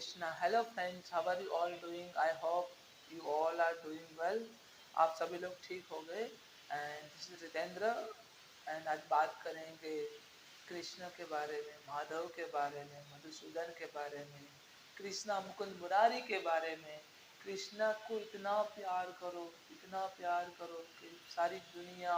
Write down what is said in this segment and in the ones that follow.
Krishna. Hello friends, how are you all doing? I hope you all are doing well. आप सभी लोग ठीक हो गए and this is Jitendra and आज बात करेंगे कृष्ण के बारे में, माधव के बारे में, मधुसूदन के बारे में, कृष्णा मुकुंद मुरारी के बारे में। कृष्णा को इतना प्यार करो कि सारी दुनिया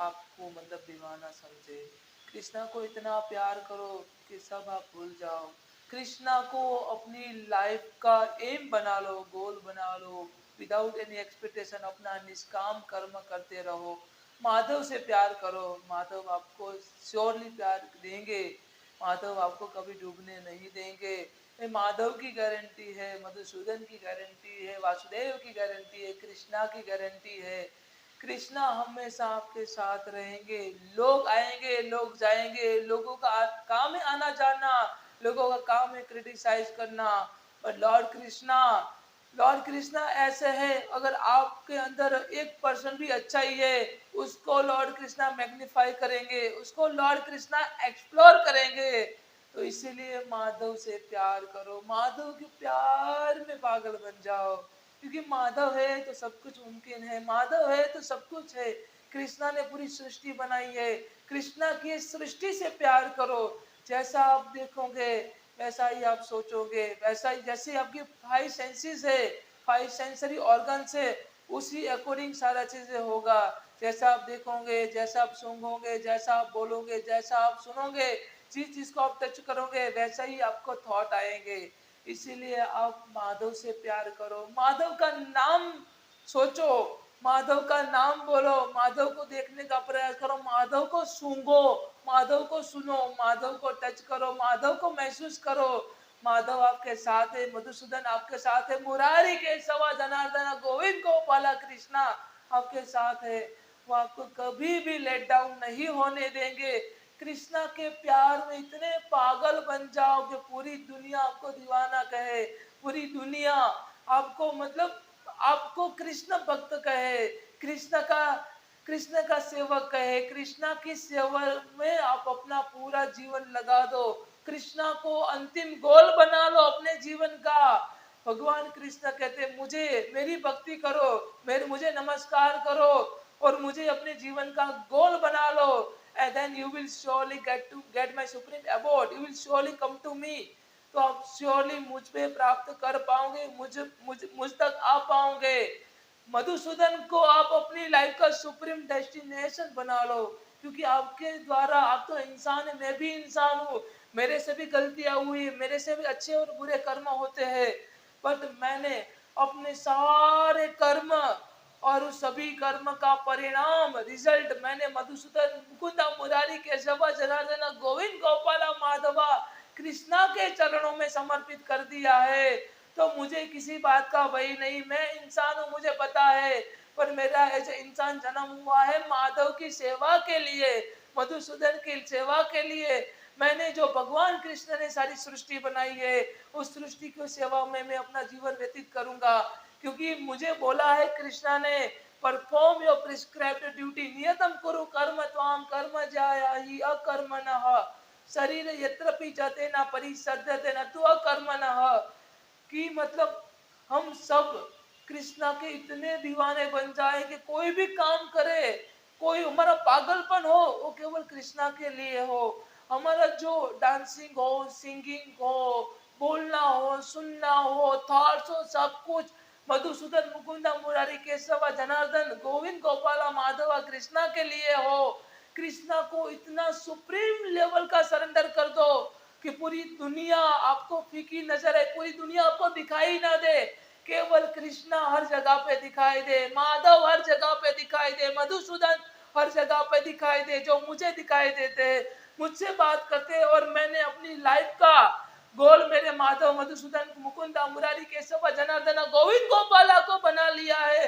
आपको मतलब दीवाना समझे। कृष्णा को इतना प्यार करो कि सब आप भूल जाओ। कृष्णा को अपनी लाइफ का एम बना लो, गोल बना लो। विदाउट एनी एक्सपेक्टेशन अपना निष्काम कर्म करते रहो। माधव से प्यार करो, माधव आपको श्योरली प्यार देंगे। माधव आपको कभी डूबने नहीं देंगे। ये माधव की गारंटी है, मधुसूदन की गारंटी है, वासुदेव की गारंटी है, कृष्णा की गारंटी है। कृष्णा हमेशा आपके साथ रहेंगे। लोग आएंगे, लोग जाएंगे, लोगों का काम है आना जाना, लोगों का काम है क्रिटिसाइज करना, पर लॉर्ड कृष्णा ऐसे है, अगर आपके अंदर 1% भी अच्छाई है, उसको लॉर्ड कृष्णा मैग्नीफाई करेंगे, उसको लॉर्ड कृष्णा एक्सप्लोर करेंगे। तो इसीलिए माधव से प्यार करो, माधव के प्यार में पागल बन जाओ, क्योंकि माधव है तो सब कुछ मुमकिन है, माधव है तो सब कुछ है। कृष्णा ने पूरी सृष्टि बनाई है, कृष्णा की सृष्टि से प्यार करो। जैसा आप देखोगे वैसा ही आप सोचोगे, वैसा ही जैसे आपकी 5 सेंसेस है, 5 सेंसरी ऑर्गन्स है, उसी अकॉर्डिंग सारा चीजें होगा। जैसा आप देखोगे, जैसा आप सूंघोगे, जैसा आप बोलोगे, जैसा आप सुनोगे, जिस चीज को आप टच करोगे वैसा ही आपको थॉट आएंगे। इसीलिए आप माधव से प्यार करो, माधव का नाम सोचो, माधव का नाम बोलो, माधव को देखने का प्रयास करो, माधव को सूंघो, माधव को सुनो, माधव को टच करो, माधव को महसूस करो। माधव आपके साथ है, मधुसूदन आपके साथ है, मुरारी केशवा जनार्दन गोविंद गोपाला कृष्णा आपके साथ है। वो आपको कभी भी लेट डाउन नहीं होने देंगे। कृष्णा के प्यार में इतने पागल बन जाओ कि पूरी दुनिया आपको दीवाना कहे, पूरी दुनिया आपको मतलब आपको कृष्ण भक्त कहे, कृष्ण का सेवक कहे, कृष्णा की सेवा में आप अपना पूरा जीवन लगा दो, कृष्णा को अंतिम गोल बना लो अपने जीवन का। भगवान कृष्ण कहते मुझे मेरी भक्ति करो, मुझे नमस्कार करो और मुझे अपने जीवन का गोल बना लो, and then you will surely get my supreme abode, you will surely come to me। तो आप श्योरली मुझ पे प्राप्त कर पाओगे, मुझ तक आ पाओगे। मधुसूदन को आप अपनी लाइफ का सुप्रीम डेस्टिनेशन बना लो, क्योंकि आपके द्वारा, आप तो इंसान है, मैं भी इंसान हूँ, मेरे से भी गलतियां हुई, मेरे से भी अच्छे और बुरे कर्म होते हैं, बट मैंने अपने सारे कर्म और उस सभी कर्म का परिणाम रिजल्ट मैंने मधुसूदन मुकुंदा मुरारी केशवा जनार्दन गोविंद गोपाला माधवा कृष्णा के चरणों में समर्पित कर दिया है। तो मुझे किसी बात का भय नहीं, मैं इंसान हूँ, मुझे पता है, पर मेरा ऐसे इंसान जन्म हुआ है माधव की सेवा के लिए, मधुसूदन की सेवा के लिए। मैंने जो भगवान कृष्ण ने सारी सृष्टि बनाई है, उस सृष्टि की सेवा में मैं अपना जीवन व्यतीत करूंगा, क्योंकि मुझे बोला है कृष्णा ने, परफॉर्म योर प्रिस्क्राइब्ड ड्यूटी, नियतम कुरु कर्म त्वाम कर्म ज्यायाहि अकर्मणः शरीर यत्रपि जाते न परिसद्यते न तु अकर्मणः। कि मतलब हम सब कृष्णा के इतने दीवाने बन जाए कि कोई भी काम करे, कोई हमारा पागलपन हो वो केवल कृष्णा के लिए हो, हमारा जो डांसिंग हो, सिंगिंग हो, बोलना हो, सुनना हो, थॉट्स हो, सब कुछ मधुसूदन मुकुंदा मुरारी केशवा जनार्दन गोविंद गोपाला माधवा कृष्णा के लिए हो। कृष्णा को इतना सुप्रीम लेवल का सरेंडर कर दो कि पूरी दुनिया आपको फीकी नजर है, पूरी दुनिया आपको दिखाई ना दे, केवल कृष्णा हर जगह पे दिखाई दे, माधव हर जगह पे दिखाई दे, मधुसूदन हर जगह पे दिखाई दे, जो मुझे दिखाई देते हैं, मुझसे बात करते हैं। और मैंने अपनी लाइफ का गोल मेरे माधव मधुसूदन मुकुंदा मुरारी केशव जनार्दन गोविंद गोपाला को बना लिया है।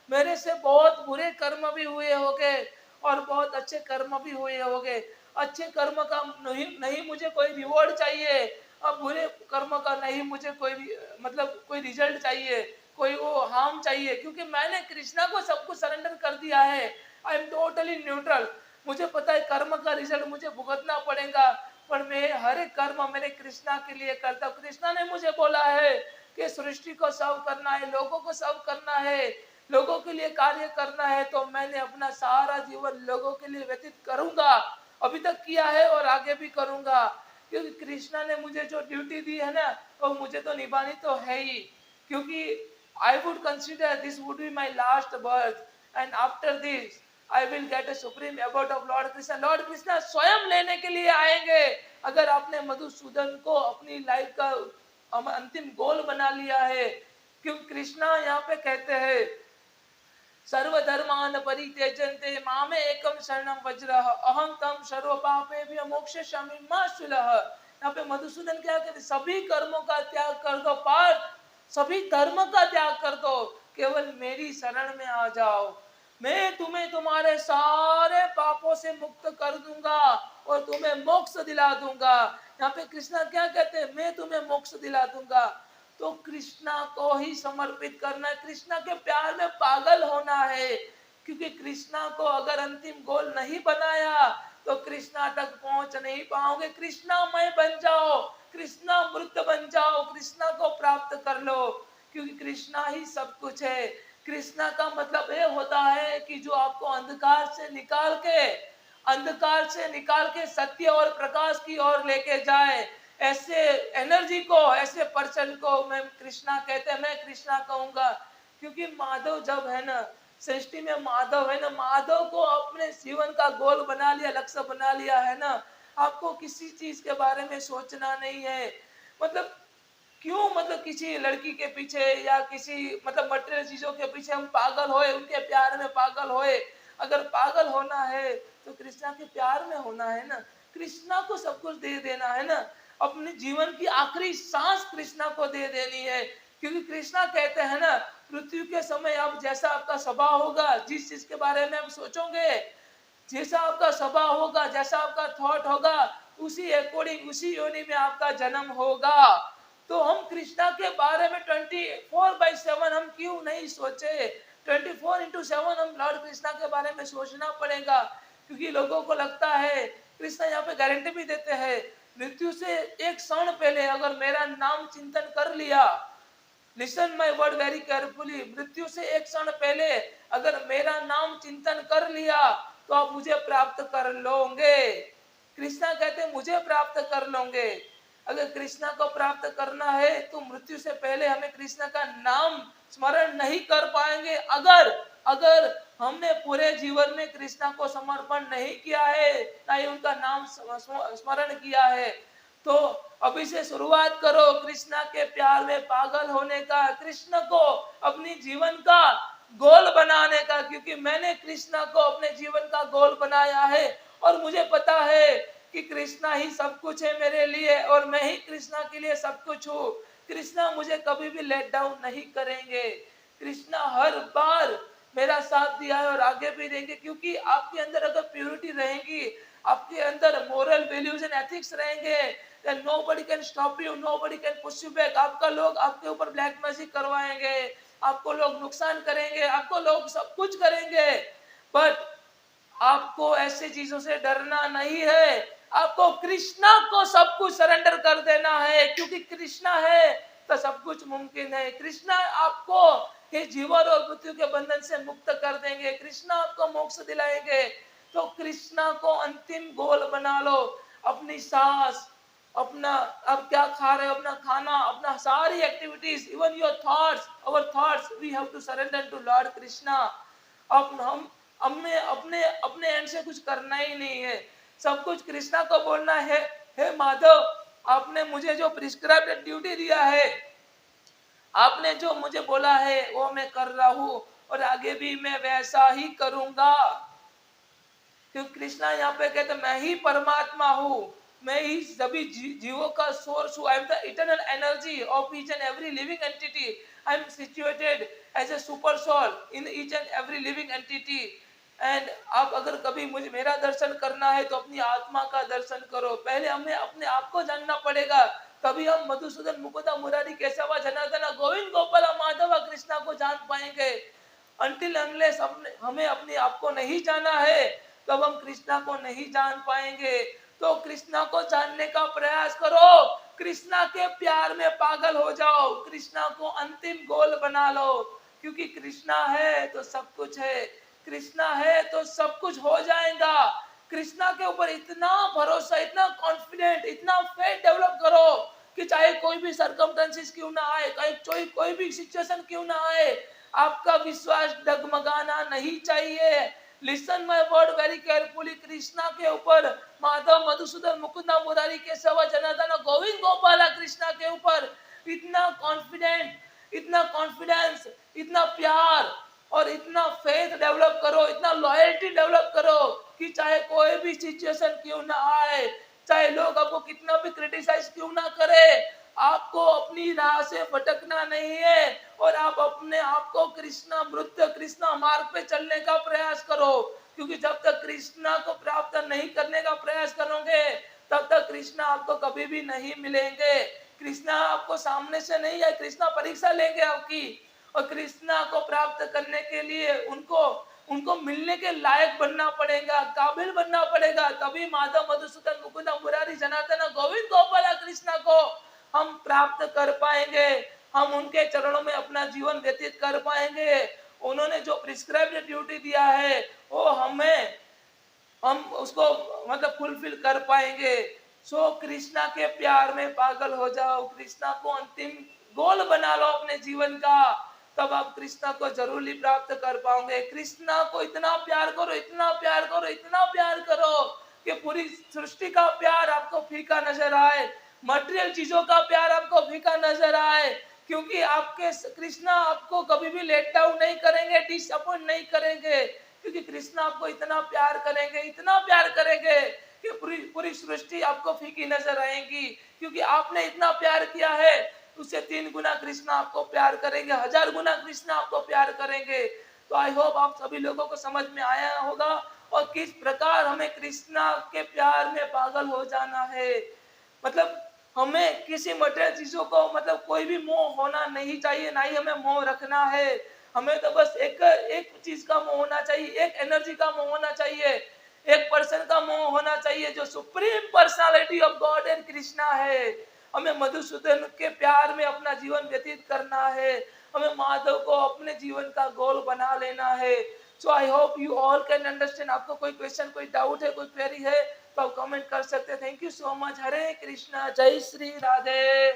मेरे से बहुत बुरे कर्म भी हुए होंगे और बहुत अच्छे कर्म भी हुए होंगे। अच्छे कर्म का नहीं मुझे कोई रिवॉर्ड चाहिए, अब बुरे कर्म का नहीं मुझे कोई मतलब कोई रिजल्ट चाहिए, कोई वो हार्म चाहिए, क्योंकि मैंने कृष्णा को सब कुछ सरेंडर कर दिया है। I am totally neutral. मुझे पता है कर्म का रिजल्ट मुझे भुगतना पड़ेगा, पर मैं हर एक कर्म मेरे कृष्णा के लिए करता हूँ। कृष्णा ने मुझे बोला है कि सृष्टि को सर्व करना है, लोगों को सर्व करना है, लोगों के लिए कार्य करना है, तो मैंने अपना सारा जीवन लोगों के लिए व्यतीत करूंगा, अभी तक किया है और आगे भी करूंगा। क्योंकि कृष्णा ने मुझे जो ड्यूटी दी है ना, वो मुझे तो निभानी तो है ही, क्योंकि I would consider this would be my last birth and after this I will get a supreme abode of Lord Krishna. Lord Krishna स्वयं लेने के लिए आएंगे। अगर आपने मधुसूदन को अपनी लाइफ का अंतिम गोल बना लिया है, क्योंकि कृष्णा यहाँ पे कहते हैं सर्वधर्मान परित्यजन्ते मामे एकम शरणम वज्रः अहं तम सर्व पापेभ्यो मोक्षयिष्यामि मा शुलः। यहाँ पे मधुसूदन क्या कहते, सभी कर्मों का त्याग कर दो पार्थ, सभी धर्म का त्याग कर दो, केवल मेरी शरण में आ जाओ, मैं तुम्हें तुम्हारे सारे पापों से मुक्त कर दूंगा और तुम्हें मोक्ष दिला दूंगा। यहाँ पे कृष्णा क्या कहते हैं, मैं तुम्हें मोक्ष दिला दूंगा। तो कृष्णा को ही समर्पित करना है, कृष्णा के प्यार में पागल होना है, क्योंकि कृष्णा को अगर अंतिम गोल नहीं बनाया तो कृष्णा तक पहुंच नहीं पाओगे। कृष्णामय बन जाओ, कृष्णा मृत बन जाओ, कृष्णा को प्राप्त कर लो, क्योंकि कृष्णा ही सब कुछ है। कृष्णा का मतलब ये होता है कि जो आपको अंधकार से निकाल के सत्य और प्रकाश की ओर लेके जाए, ऐसे एनर्जी को, ऐसे पर्सन को मैं कृष्णा कहते हैं, मैं कृष्णा कहूंगा। क्योंकि माधव जब है ना, सृष्टि में माधव है ना, माधव को अपने जीवन का गोल बना लिया, लक्ष्य बना लिया है ना, आपको किसी चीज के बारे में सोचना नहीं है। मतलब क्यों, मतलब किसी लड़की के पीछे या किसी मतलब मटेरियल चीजों के पीछे हम पागल होए, उनके प्यार में पागल होए। अगर पागल होना है तो कृष्णा के प्यार में होना है ना, कृष्णा को सब कुछ दे देना है ना, अपने जीवन की आखिरी सांस कृष्णा को दे देनी है। क्योंकि कृष्णा कहते हैं ना, मृत्यु के समय अब जैसा आपका स्वभाव होगा, जिस चीज के बारे में आप सोचोगे, जैसा आपका स्वभाव होगा, जैसा आपका थॉट होगा, उसी अकॉर्डिंग, उसी योनि में आपका जन्म होगा। तो हम कृष्णा के बारे में 24/7 हम क्यों नहीं सोचे, 24/7 हम लॉर्ड कृष्णा के बारे में सोचना पड़ेगा। क्योंकि लोगों को लगता है, कृष्णा यहाँ पे गारंटी भी देते हैं, मृत्यु से एक क्षण पहले अगर मेरा नाम चिंतन कर लिया, listen my word very carefully, मृत्यु से एक क्षण पहले अगर मेरा नाम चिंतन कर लिया तो आप मुझे प्राप्त कर लोगे। कृष्णा कहते हैं मुझे प्राप्त कर लोगे। अगर कृष्णा को प्राप्त करना है तो मृत्यु से पहले हमें कृष्णा का नाम स्मरण नहीं कर पाएंगे। अगर अगर हमने पूरे जीवन में कृष्णा को समर्पण नहीं किया है, ना ही उनका नाम स्मरण किया है, तो अभी से शुरुआत करो कृष्णा के प्यार में पागल होने का, कृष्ण को अपनी जीवन का गोल बनाने का। क्योंकि मैंने कृष्णा को अपने जीवन का गोल बनाया है और मुझे पता है कि कृष्णा ही सब कुछ है मेरे लिए और मैं ही कृष्णा के लिए सब कुछ हूँ। कृष्णा मुझे कभी भी लेट डाउन नहीं करेंगे। कृष्णा हर बार मेरा साथ दिया है और आगे भी देंगे। क्योंकि आपके अंदर अगर प्योरिटी रहेगी, आपके अंदर मोरल वैल्यूज एंड एथिक्स रहेंगे, then nobody can stop you, nobody can push you back। आपका लोग आपके ऊपर ब्लैक मैजिक करवाएंगे, आपको लोग नुकसान करेंगे, आपको लोग सब कुछ करेंगे, बट आपको ऐसे चीजों से डरना नहीं है। आपको कृष्णा को सब कुछ सरेंडर कर देना है, क्योंकि कृष्णा है तो सब कुछ मुमकिन है। कृष्णा आपको ये जीवन और मृत्यु के बंधन से मुक्त कर देंगे, कृष्णा आपको मोक्ष दिलाएंगे। तो कृष्णा को अंतिम गोल बना लो। अपनी सांस, अपना अब क्या खा रहे हो, अपना खाना, अपना सारी activities, even your thoughts, our thoughts, we have to surrender to Lord Krishna. अब हम हमने अपने अपने एंड से कुछ करना ही नहीं है, सब कुछ कृष्णा को बोलना है। हे माधव, आपने मुझे जो प्रिस्क्राइब्ड ड्यूटी दिया है, आपने जो मुझे बोला है वो मैं कर रहा हूँ और आगे भी मैं वैसा ही करूंगा। क्योंकि कृष्णा यहाँ पे कहते मैं ही परमात्मा हूँ, मैं ही सभी जीवों का सोर्स हूँ। I am the eternal energy of each and every living entity. I am situated as a super soul in each and every living entity. And आप अगर कभी मुझे मेरा दर्शन करना है तो अपनी आत्मा का दर्शन करो। पहले हमें अपने आप को जानना पड़ेगा, तभी हम मधुसूदन मुकुंदा मुरारी केशवा जनार्दन गोविंद गोपाल माधव कृष्णा को जान पाएंगे। अनटिल अनलेस हमें अपने आप को नहीं जाना है, तब हम कृष्णा को नहीं जान पाएंगे। तो कृष्णा को जानने का प्रयास करो, कृष्णा के प्यार में पागल हो जाओ, कृष्णा को अंतिम गोल बना लो, क्योंकि कृष्णा है तो सब कुछ है, कृष्णा है तो सब कुछ हो जाएगा। कृष्णा के ऊपर इतना भरोसा, इतना कॉन्फिडेंट, इतना फेथ डेवलप करो कि चाहे कोई भी सरकमस्टेंसेस क्यों ना आए, कोई भी सिचुएशन क्यों ना आए, आपका विश्वास डगमगाना नहीं चाहिए। Listen my word very carefully. Krishna के ऊपर, माधव, मधुसूदन, मुकुंदा, मुरारी, केशव, जनार्दन, गोविंद, गोपाला, कृष्णा के ऊपर इतना कॉन्फिडेंट, इतना कॉन्फिडेंस, इतना प्यार और इतना फेथ डेवलप करो, इतना लॉयल्टी डेवलप करो कि चाहे कोई भी सिचुएशन क्यों ना आए, चाहे लोग आपको कितना भी क्रिटिसाइज क्यों ना करे, आपको अपनी राह से भटकना नहीं है और आप अपने आप को कृष्णा मृत्य, कृष्णा मार्ग पे चलने का प्रयास करो, क्योंकि जब तक कृष्णा को प्राप्त नहीं करने का प्रयास करोगे तब तक कृष्णा आपको कभी भी नहीं मिलेंगे। कृष्णा आपको सामने से नहीं है, कृष्णा परीक्षा लेंगे आपकी, और कृष्णा को प्राप्त करने के लिए उनको मिलने के लायक बनना पड़ेगा, काबिल बनना पड़ेगा, तभी माधव, मधुसूदन, मुकुंद, मुरारी, जनार्दन, गोविंद, गोपाल कृष्णा को हम प्राप्त कर पाएंगे, हम उनके चरणों में अपना जीवन व्यतीत कर पाएंगे। उन्होंने जो प्रिस्क्राइब्ड ड्यूटी दिया है वो हम उसको मतलब फुलफिल कर पाएंगे। सो कृष्णा के प्यार में पागल हो जाओ, कृष्णा को अंतिम गोल बना लो अपने जीवन का, तब आप कृष्णा को जरूर ही प्राप्त कर पाओगे। कृष्णा को इतना प्यार करो, इतना प्यार करो, इतना प्यार करो कि पूरी सृष्टि का प्यार आपको फीका नजर आए, मटेरियल चीजों का प्यार आपको फीका नजर आए, क्योंकि आपके कृष्णा आपको कभी भी लेट डाउन नहीं करेंगे, डिसअपॉइंट नहीं करेंगे, क्योंकि कृष्णा आपको इतना प्यार करेंगे, इतना प्यार करेंगे कि पूरी पूरी सृष्टि आपको फीकी नजर आएगी, क्योंकि आपने इतना प्यार किया है, उससे 3 गुना कृष्णा आपको प्यार करेंगे, 1000 गुना कृष्णा आपको प्यार करेंगे। तो आई होप आप सभी लोगों को समझ में आया होगा और किस प्रकार हमें कृष्णा के प्यार में पागल हो जाना है। मतलब हमें किसी मटेरियल चीजों को मतलब कोई भी मोह होना नहीं चाहिए, ना ही हमें मोह रखना है। हमें तो बस एक चीज का मोह होना चाहिए, एक एनर्जी का मोह होना चाहिए, एक पर्सन का मोह होना चाहिए जो supreme personality of God and Krishna है। हमें मधुसूदन के प्यार में अपना जीवन व्यतीत करना है, हमें माधव को अपने जीवन का गोल बना लेना है। So I hope you all can understand. आपको कोई क्वेश्चन, कोई डाउट है, कोई क्वेरी है तो आप कमेंट कर सकते हैं। Thank you so much. Hare Krishna, जय श्री राधे।